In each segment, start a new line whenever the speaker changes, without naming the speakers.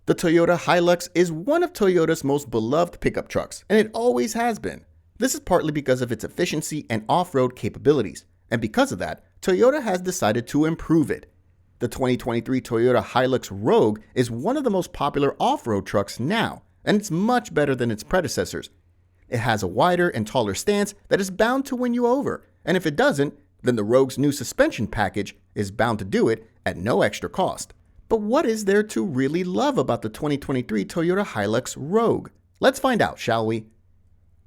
The Toyota Hilux is one of Toyota's most beloved pickup trucks, and it always has been. This is partly because of its efficiency and off-road capabilities, and because of that, Toyota has decided to improve it. The 2023 Toyota Hilux Rogue is one of the most popular off-road trucks now, and it's much better than its predecessors. It has a wider and taller stance that is bound to win you over, and if it doesn't, then the Rogue's new suspension package is bound to do it at no extra cost. But what is there to really love about the 2023 Toyota Hilux Rogue? Let's find out, shall we?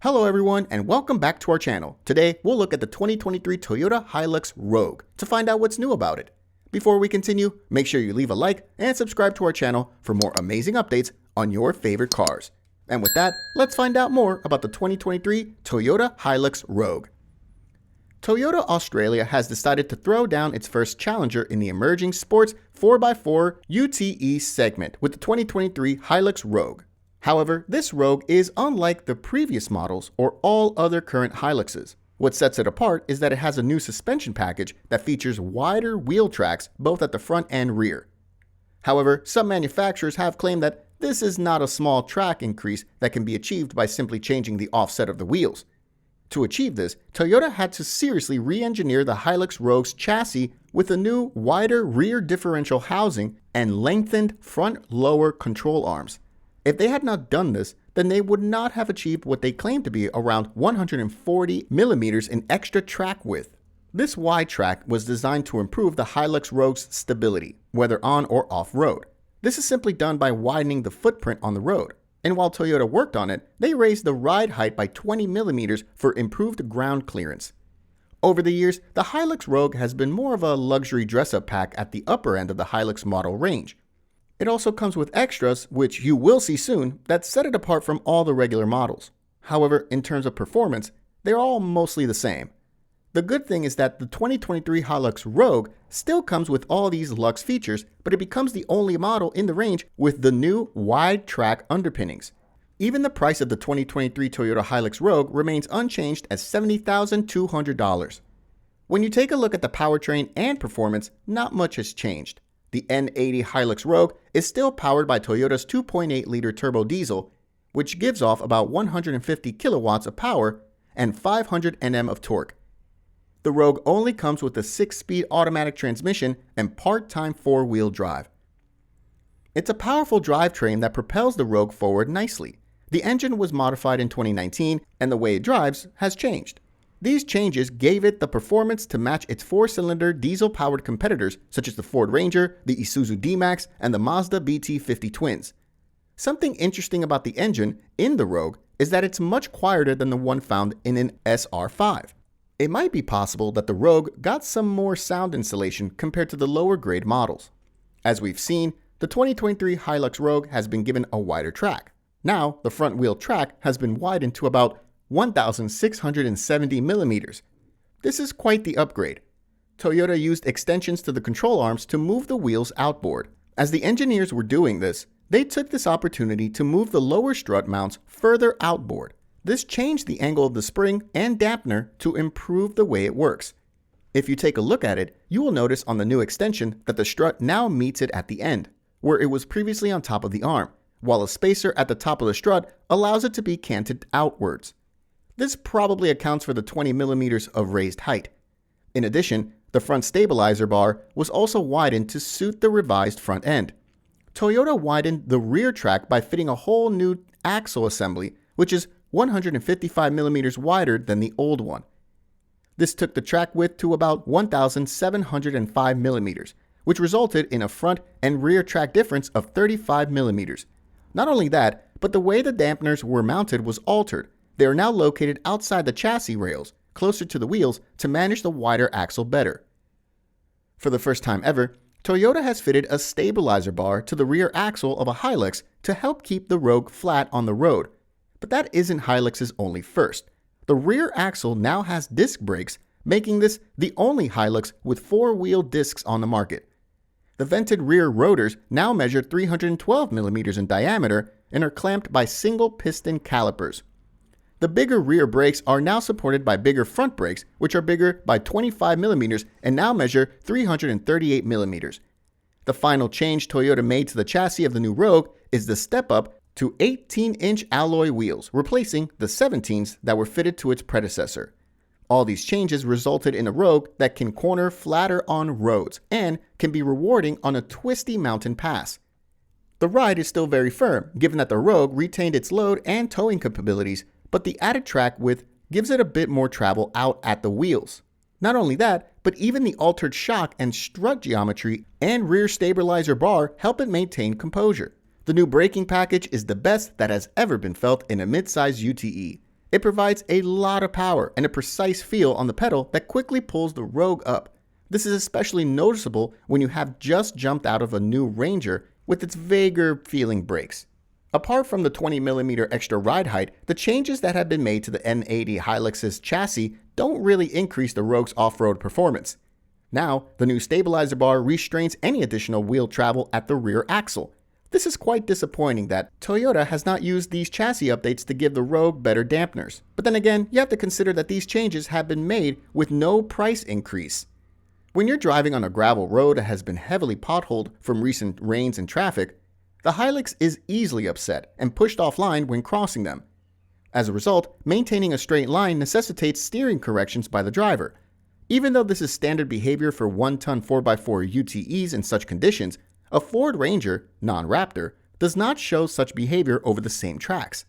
Hello everyone, and welcome back to our channel. Today, we'll look at the 2023 Toyota Hilux Rogue to find out what's new about it. Before we continue, make sure you leave a like and subscribe to our channel for more amazing updates on your favorite cars. And with that, let's find out more about the 2023 Toyota Hilux Rogue. Toyota Australia has decided to throw down its first challenger in the emerging sports 4x4 UTE segment with the 2023 Hilux Rogue. However, this Rogue is unlike the previous models or all other current Hiluxes. What sets it apart is that it has a new suspension package that features wider wheel tracks both at the front and rear. However, some manufacturers have claimed that this is not a small track increase that can be achieved by simply changing the offset of the wheels. To achieve this, Toyota had to seriously re-engineer the Hilux Rogue's chassis with a new, wider rear differential housing and lengthened front lower control arms. If they had not done this, then they would not have achieved what they claim to be around 140 millimeters in extra track width. This wide track was designed to improve the Hilux Rogue's stability, whether on or off-road. This is simply done by widening the footprint on the road. And while Toyota worked on it, they raised the ride height by 20 millimeters for improved ground clearance. Over the years, the Hilux Rogue has been more of a luxury dress-up pack at the upper end of the Hilux model range. It also comes with extras, which you will see soon, that set it apart from all the regular models. However, in terms of performance, they're all mostly the same. The good thing is that the 2023 Hilux Rogue still comes with all these luxe features, but it becomes the only model in the range with the new wide track underpinnings. Even the price of the 2023 Toyota Hilux Rogue remains unchanged at $70,200. When you take a look at the powertrain and performance, not much has changed. The N80 Hilux Rogue is still powered by Toyota's 2.8-liter turbo diesel, which gives off about 150 kilowatts of power and 500 Nm of torque. The Rogue only comes with a 6-speed automatic transmission and part-time 4-wheel drive. It's a powerful drivetrain that propels the Rogue forward nicely. The engine was modified in 2019, and the way it drives has changed. These changes gave it the performance to match its 4-cylinder diesel-powered competitors such as the Ford Ranger, the Isuzu D-Max, and the Mazda BT50 twins. Something interesting about the engine in the Rogue is that it's much quieter than the one found in an SR5. It might be possible that the Rogue got some more sound insulation compared to the lower grade models. As we've seen, the 2023 Hilux Rogue has been given a wider track. Now, the front wheel track has been widened to about 1,670 millimeters. This is quite the upgrade. Toyota used extensions to the control arms to move the wheels outboard. As the engineers were doing this, they took this opportunity to move the lower strut mounts further outboard. This changed the angle of the spring and dampener to improve the way it works. If you take a look at it, you will notice on the new extension that the strut now meets it at the end, where it was previously on top of the arm, while a spacer at the top of the strut allows it to be canted outwards. This probably accounts for the 20 millimeters of raised height. In addition, the front stabilizer bar was also widened to suit the revised front end. Toyota widened the rear track by fitting a whole new axle assembly, which is 155 millimeters wider than the old one. This took the track width to about 1,705 millimeters, which resulted in a front and rear track difference of 35 millimeters. Not only that, but the way the dampeners were mounted was altered. They are now located outside the chassis rails, closer to the wheels, to manage the wider axle better. For the first time ever, Toyota has fitted a stabilizer bar to the rear axle of a Hilux to help keep the Rogue flat on the road. But that isn't Hilux's only first. The rear axle now has disc brakes, making this the only Hilux with 4-wheel discs on the market. The vented rear rotors now measure 312 millimeters in diameter and are clamped by single piston calipers. The bigger rear brakes are now supported by bigger front brakes, which are bigger by 25 millimeters and now measure 338 millimeters. The final change Toyota made to the chassis of the new Rogue is the step up to 18-inch alloy wheels, replacing the 17s that were fitted to its predecessor. All these changes resulted in a Rogue that can corner flatter on roads and can be rewarding on a twisty mountain pass. The ride is still very firm, given that the Rogue retained its load and towing capabilities, but the added track width gives it a bit more travel out at the wheels. Not only that, but even the altered shock and strut geometry and rear stabilizer bar help it maintain composure. The new braking package is the best that has ever been felt in a mid-size UTE. It provides a lot of power and a precise feel on the pedal that quickly pulls the Rogue up. This is especially noticeable when you have just jumped out of a new Ranger with its vaguer feeling brakes. Apart from the 20mm extra ride height, the changes that have been made to the N80 Hiluxes chassis don't really increase the Rogue's off-road performance. Now, the new stabilizer bar restrains any additional wheel travel at the rear axle. This is quite disappointing that Toyota has not used these chassis updates to give the Rogue better dampeners. But then again, you have to consider that these changes have been made with no price increase. When you're driving on a gravel road that has been heavily potholed from recent rains and traffic, the Hilux is easily upset and pushed offline when crossing them. As a result, maintaining a straight line necessitates steering corrections by the driver. Even though this is standard behavior for 1-ton 4x4 UTEs in such conditions, a Ford Ranger, non-Raptor, does not show such behavior over the same tracks.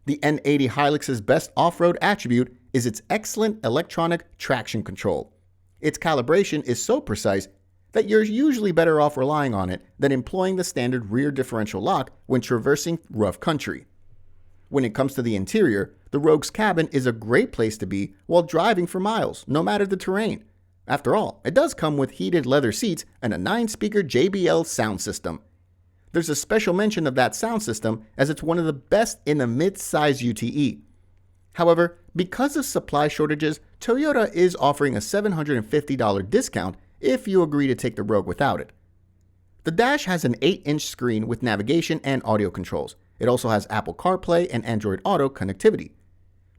The N80 Hilux's best off-road attribute is its excellent electronic traction control. Its calibration is so precise that you're usually better off relying on it than employing the standard rear differential lock when traversing rough country. When it comes to the interior, the Rogue's cabin is a great place to be while driving for miles, no matter the terrain. After all, it does come with heated leather seats and a 9-speaker JBL sound system. There's a special mention of that sound system as it's one of the best in the mid-size UTE. However, because of supply shortages, Toyota is offering a $750 discount if you agree to take the Rogue without it. The dash has an 8-inch screen with navigation and audio controls. It also has Apple CarPlay and Android Auto connectivity.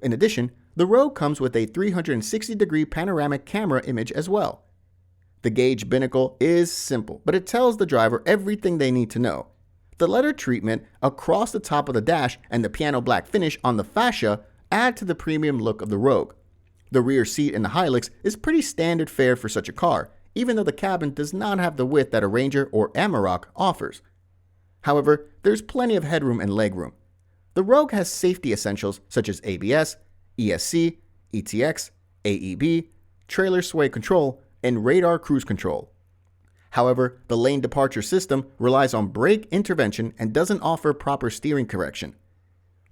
In addition, the Rogue comes with a 360-degree panoramic camera image as well. The gauge binnacle is simple, but it tells the driver everything they need to know. The leather treatment across the top of the dash and the piano black finish on the fascia add to the premium look of the Rogue. The rear seat in the Hilux is pretty standard fare for such a car, even though the cabin does not have the width that a Ranger or Amarok offers. However, there's plenty of headroom and legroom. The Rogue has safety essentials such as ABS, ESC, ETX, AEB, trailer sway control, and radar cruise control. However, the lane departure system relies on brake intervention and doesn't offer proper steering correction.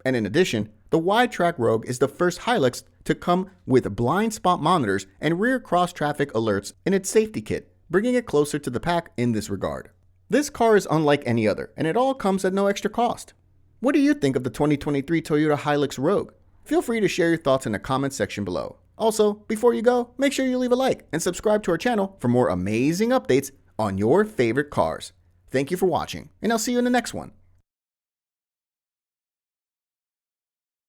And in addition, the wide-track Rogue is the first Hilux to come with blind spot monitors and rear cross-traffic alerts in its safety kit, bringing it closer to the pack in this regard. This car is unlike any other, and it all comes at no extra cost. What do you think of the 2023 Toyota Hilux Rogue? Feel free to share your thoughts in the comments section below. Also, before you go, make sure you leave a like and subscribe to our channel for more amazing updates on your favorite cars. Thank you for watching, and I'll see you in the next one.